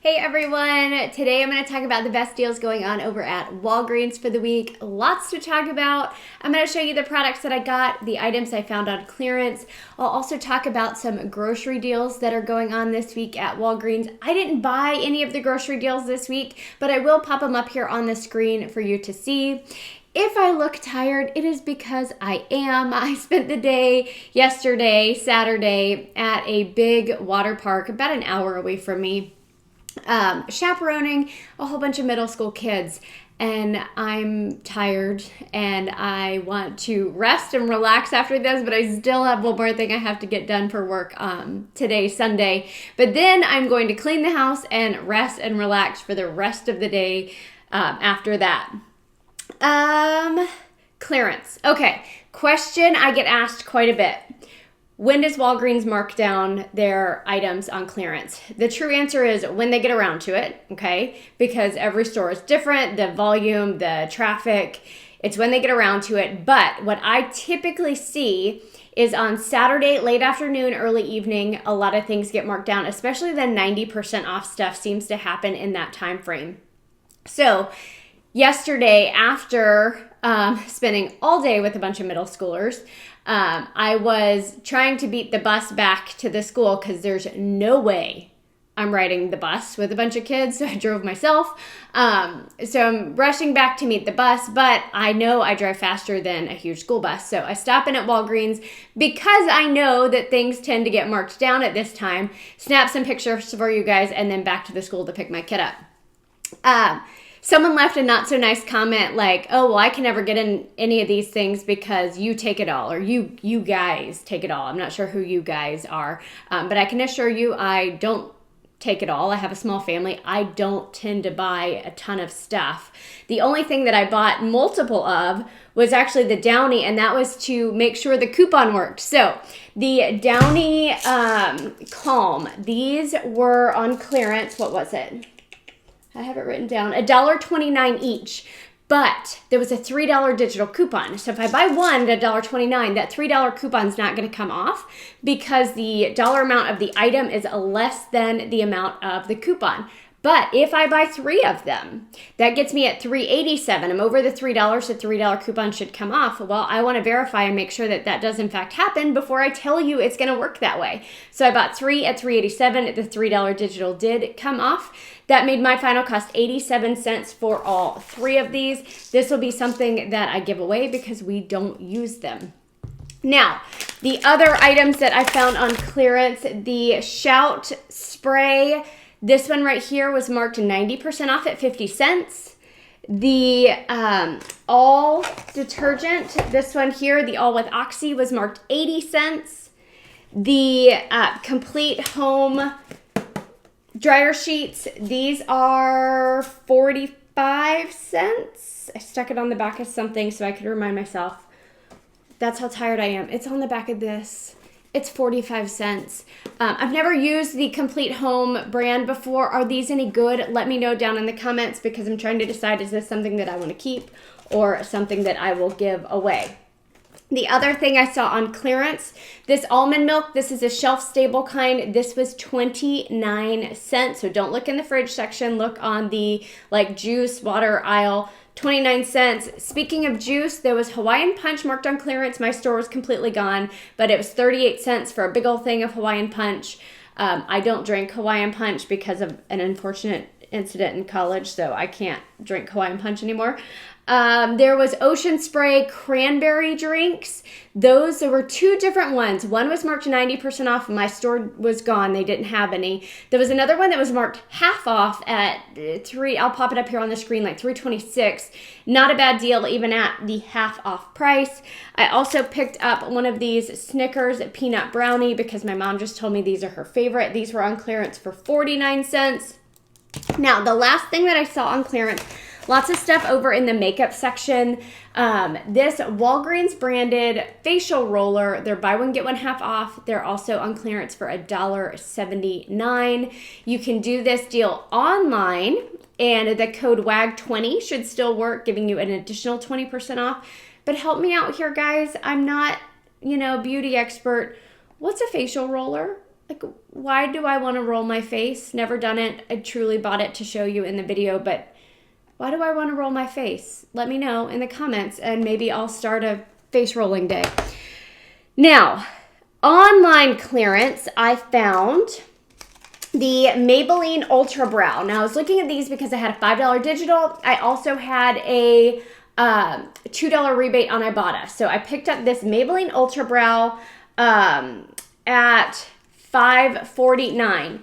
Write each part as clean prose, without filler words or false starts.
Hey everyone, today I'm going to talk about the best deals going on over at Walgreens for the week. Lots to talk about. I'm going to show you the products that I got, the items I found on clearance. I'll also talk about some grocery deals that are going on this week at Walgreens. I didn't buy any of the grocery deals this week, but I will pop them up here on the screen for you to see. If I look tired, it is because I am. I spent the day yesterday, Saturday, at a big water park about an hour away from me. Chaperoning a whole bunch of middle school kids, and I'm tired and I want to rest and relax after this, but I still have one more thing I have to get done for work today, Sunday. But then I'm going to clean the house and rest and relax for the rest of the day after that. Clearance. Okay, question I get asked quite a bit. When does Walgreens mark down their items on clearance? The true answer is when they get around to it, okay? Because every store is different, the volume, the traffic, it's when they get around to it. But what I typically see is on Saturday, late afternoon, early evening, a lot of things get marked down, especially the 90% off stuff seems to happen in that time frame. So yesterday, after spending all day with a bunch of middle schoolers, I was trying to beat the bus back to the school because there's no way I'm riding the bus with a bunch of kids, so I drove myself. So I'm rushing back to meet the bus, but I know I drive faster than a huge school bus. So I stop in at Walgreens because I know that things tend to get marked down at this time, snap some pictures for you guys, and then back to the school to pick my kid up. Someone left a not so nice comment like, oh, well, I can never get in any of these things because you take it all, or you guys take it all. I'm not sure who you guys are, but I can assure you I don't take it all. I have a small family. I don't tend to buy a ton of stuff. The only thing that I bought multiple of was actually the Downy, and that was to make sure the coupon worked. So the Downy Calm, these were on clearance. What was it? I have it written down, $1.29 each, but there was a $3 digital coupon. So if I buy one at $1.29, that $3 coupon is not going to come off because the dollar amount of the item is less than the amount of the coupon. But if I buy 3 of them, that gets me at $3.87. I'm over the $3, the $3 coupon should come off. Well, I want to verify and make sure that that does in fact happen before I tell you it's going to work that way. So I bought 3 at $3.87. The $3 digital did come off. That made my final cost 87 cents for all 3 of these. This will be something that I give away because we don't use them. Now, the other items that I found on clearance, the Shout Spray. This one right here was marked 90% off at 50 cents. The All Detergent, this one here, the All with Oxy, was marked 80 cents. The Complete Home Dryer Sheets, these are 45 cents. I stuck it on the back of something so I could remind myself. That's how tired I am. It's on the back of this. It's 45 cents. I've never used the Complete Home brand before. Are these any good? Let me know down in the comments because I'm trying to decide, is this something that I want to keep or something that I will give away? The other thing I saw on clearance, this almond milk, this is a shelf-stable kind. This was 29 cents. So don't look in the fridge section. Look on the juice, water aisle. 29 cents. Speaking of juice, there was Hawaiian Punch marked on clearance. My store was completely gone, but it was 38 cents for a big old thing of Hawaiian Punch. I don't drink Hawaiian Punch because of an unfortunate incident in college, so I can't drink Hawaiian Punch anymore. There was Ocean Spray cranberry drinks. There were 2 different ones. One was marked 90% off. My store was gone. They didn't have any. There was another one that was marked half off at I'll pop it up here on the screen, like $3.26. Not a bad deal, even at the half off price. I also picked up one of these Snickers peanut brownie because my mom just told me these are her favorite. These were on clearance for 49 cents. Now, the last thing that I saw on clearance, lots of stuff over in the makeup section. This Walgreens branded facial roller, they're buy one, get one half off. They're also on clearance for $1.79. You can do this deal online, and the code WAG20 should still work, giving you an additional 20% off. But help me out here, guys. I'm not, beauty expert. What's a facial roller? Like, why do I want to roll my face? Never done it. I truly bought it to show you in the video, but why do I want to roll my face? Let me know in the comments, and maybe I'll start a face rolling day. Now, online clearance, I found the Maybelline Ultra Brow. Now, I was looking at these because I had a $5 digital. I also had a $2 rebate on Ibotta. So I picked up this Maybelline Ultra Brow at $5.49.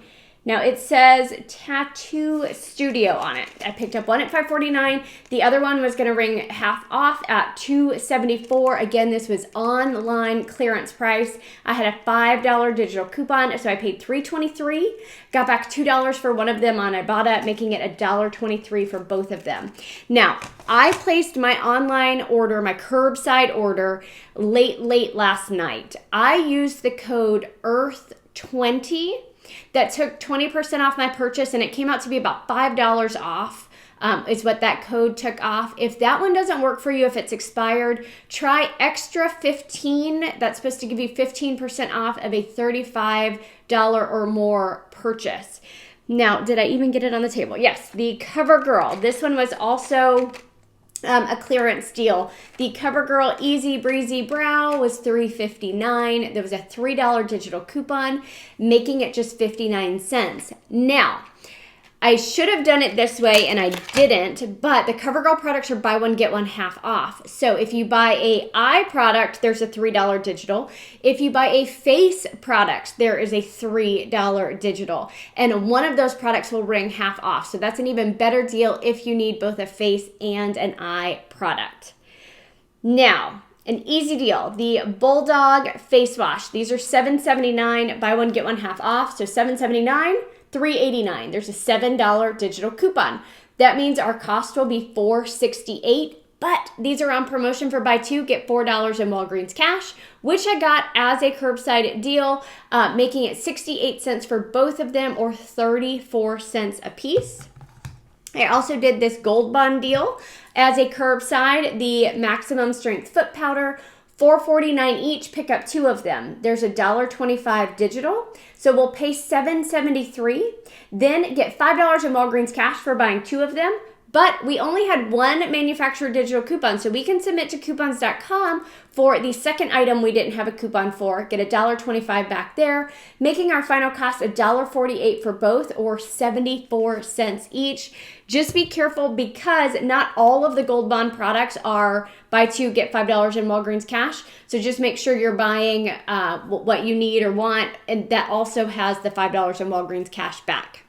Now it says Tattoo Studio on it. I picked up one at $5.49. The other one was going to ring half off at $2.74. Again, this was online clearance price. I had a $5 digital coupon, so I paid $3.23. Got back $2 for one of them on Ibotta, making it $1.23 for both of them. Now, I placed my online order, my curbside order, late last night. I used the code EARTH20. That took 20% off my purchase, and it came out to be about $5 off is what that code took off. If that one doesn't work for you, if it's expired, try Extra 15. That's supposed to give you 15% off of a $35 or more purchase. Now, did I even get it on the table? Yes, the CoverGirl. This one was also a clearance deal. The CoverGirl Easy Breezy Brow was $3.59. There was a $3 digital coupon, making it just 59 cents. Now, I should have done it this way, and I didn't, but the CoverGirl products are buy one, get one half off. So if you buy a eye product, there's a $3 digital. If you buy a face product, there is a $3 digital. And one of those products will ring half off. So that's an even better deal if you need both a face and an eye product. Now, an easy deal, the Bulldog Face Wash. These are $7.79, buy one, get one half off. So $7.79. $3.89. There's a $7 digital coupon. That means our cost will be $4.68, but these are on promotion for buy two, get $4 in Walgreens cash, which I got as a curbside deal, making it 68 cents for both of them, or 34 cents a piece. I also did this Gold Bond deal as a curbside, the maximum strength foot powder, $4.49 each, pick up two of them. There's a $1.25 digital, so we'll pay $7.73, then get $5 in Walgreens cash for buying two of them, but we only had one manufacturer digital coupon, so we can submit to coupons.com for the second item we didn't have a coupon for, get a $1.25 back there, making our final cost $1.48 for both, or 74 cents each. Just be careful because not all of the Gold Bond products are buy two, get $5 in Walgreens cash. So just make sure you're buying what you need or want, and that also has the $5 in Walgreens cash back.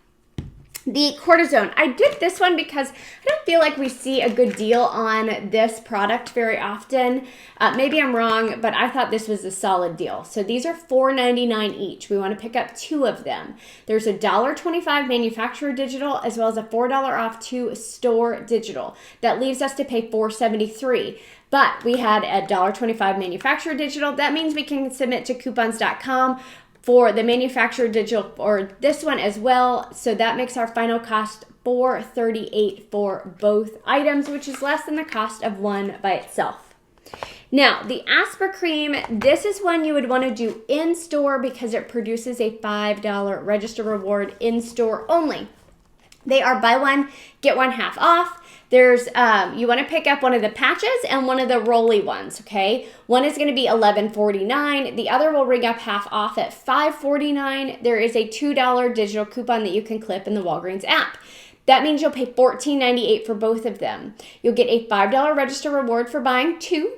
The cortisone. I did this one because I don't feel like we see a good deal on this product very often. Maybe I'm wrong, but I thought this was a solid deal. So these are $4.99 each. We want to pick up two of them. There's a $1.25 manufacturer digital, as well as a $4 off two store digital. That leaves us to pay $4.73. But we had a $1.25 manufacturer digital. That means we can submit to coupons.com for the manufacturer digital, or this one as well. So that makes our final cost $4.38 for both items, which is less than the cost of one by itself. Now, the Aspercream, this is one you would want to do in-store because it produces a $5 register reward in-store only. They are buy one, get one half off. There's, you want to pick up one of the patches and one of the rolly ones, okay? One is going to be $11.49. The other will ring up half off at $5.49. There is a $2 digital coupon that you can clip in the Walgreens app. That means you'll pay $14.98 for both of them. You'll get a $5 register reward for buying two.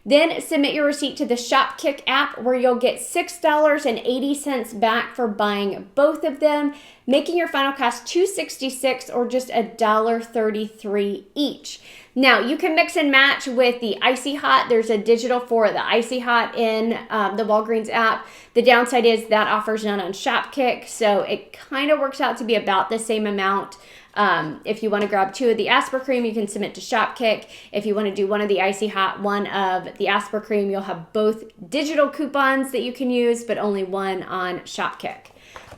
Then submit your receipt to the Shopkick app, where you'll get $6.80 back for buying both of them, making your final cost $2.66, or just $1.33 each. Now, you can mix and match with the Icy Hot. There's a digital for the Icy Hot in the Walgreens app. The downside is that offers none on Shopkick, so it kind of works out to be about the same amount. If you want to grab two of the Aspercream, you can submit to Shopkick. If you want to do one of the Icy Hot, one of the Aspercream, you'll have both digital coupons that you can use, but only one on Shopkick.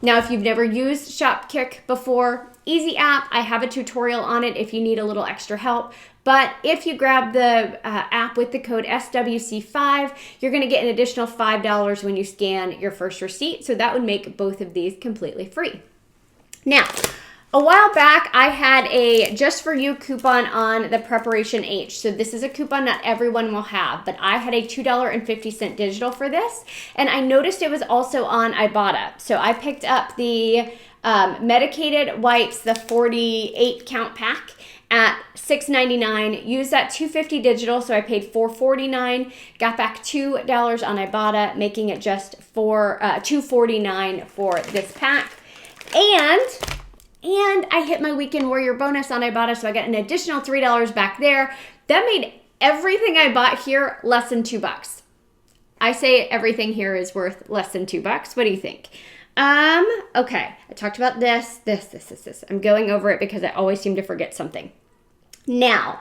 Now, if you've never used Shopkick before, easy app. I have a tutorial on it if you need a little extra help. But if you grab the app with the code SWC5, you're going to get an additional $5 when you scan your first receipt. So that would make both of these completely free. Now, a while back, I had a Just For You coupon on the Preparation H. So this is a coupon not everyone will have, but I had a $2.50 digital for this. And I noticed it was also on Ibotta. So I picked up the medicated wipes, the 48 count pack, at $6.99. Used that $2.50 digital, so I paid $4.49. Got back $2 on Ibotta, making it just for $2.49 for this pack. And I hit my Weekend Warrior bonus on Ibotta, so I got an additional $3 back there. That made everything I bought here less than $2. I say everything here is worth less than $2. What do you think? Okay, I talked about this. I'm going over it because I always seem to forget something. Now,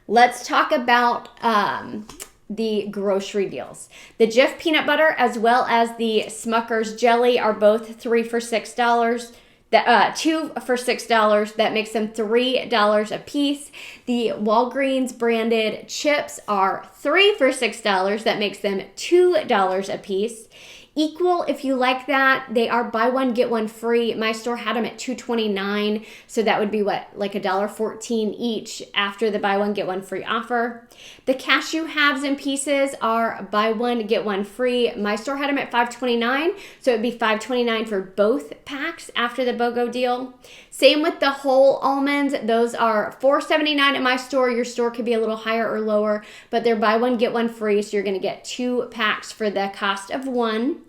let's talk about the grocery deals. The Jif peanut butter as well as the Smucker's jelly are both 3 for $6. 2 for $6. That makes them $3 a piece. The Walgreens branded chips are 3 for $6. That makes them $2 a piece. Equal, if you like that, they are buy one get one free. My store had them at $2.29, so that would be what, like $1.14 each after the buy one get one free offer. The cashew halves and pieces are buy one get one free. My store had them at $5.29, so it would be $5.29 for both packs after the BOGO deal. Same with the whole almonds. Those are $4.79 at my store. Your store could be a little higher or lower, but they're buy one get one free, so you're going to get 2 packs for the cost of 1.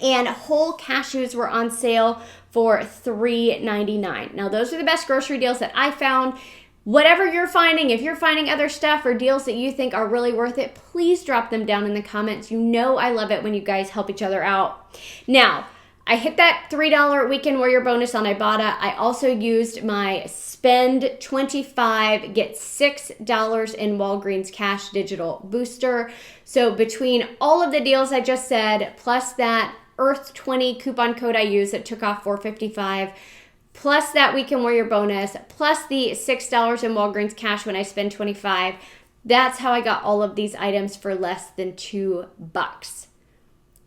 And whole cashews were on sale for $3.99. Now, those are the best grocery deals that I found. Whatever you're finding, if you're finding other stuff or deals that you think are really worth it, please drop them down in the comments. You know I love it when you guys help each other out. Now, I hit that $3 Weekend Warrior bonus on Ibotta. I also used my spend 25, get $6 in Walgreens Cash Digital Booster. So between all of the deals I just said, plus that Earth 20 coupon code I used that took off $4.55, plus that Weekend Warrior bonus, plus the $6 in Walgreens Cash when I spend 25, that's how I got all of these items for less than $2.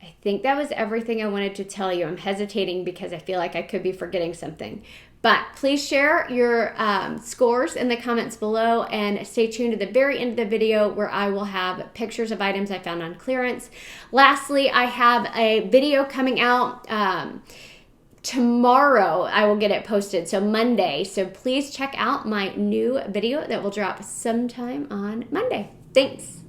I think that was everything I wanted to tell you. I'm hesitating because I feel like I could be forgetting something. But please share your scores in the comments below and stay tuned to the very end of the video where I will have pictures of items I found on clearance. Lastly, I have a video coming out tomorrow. I will get it posted, so Monday. So please check out my new video that will drop sometime on Monday. Thanks.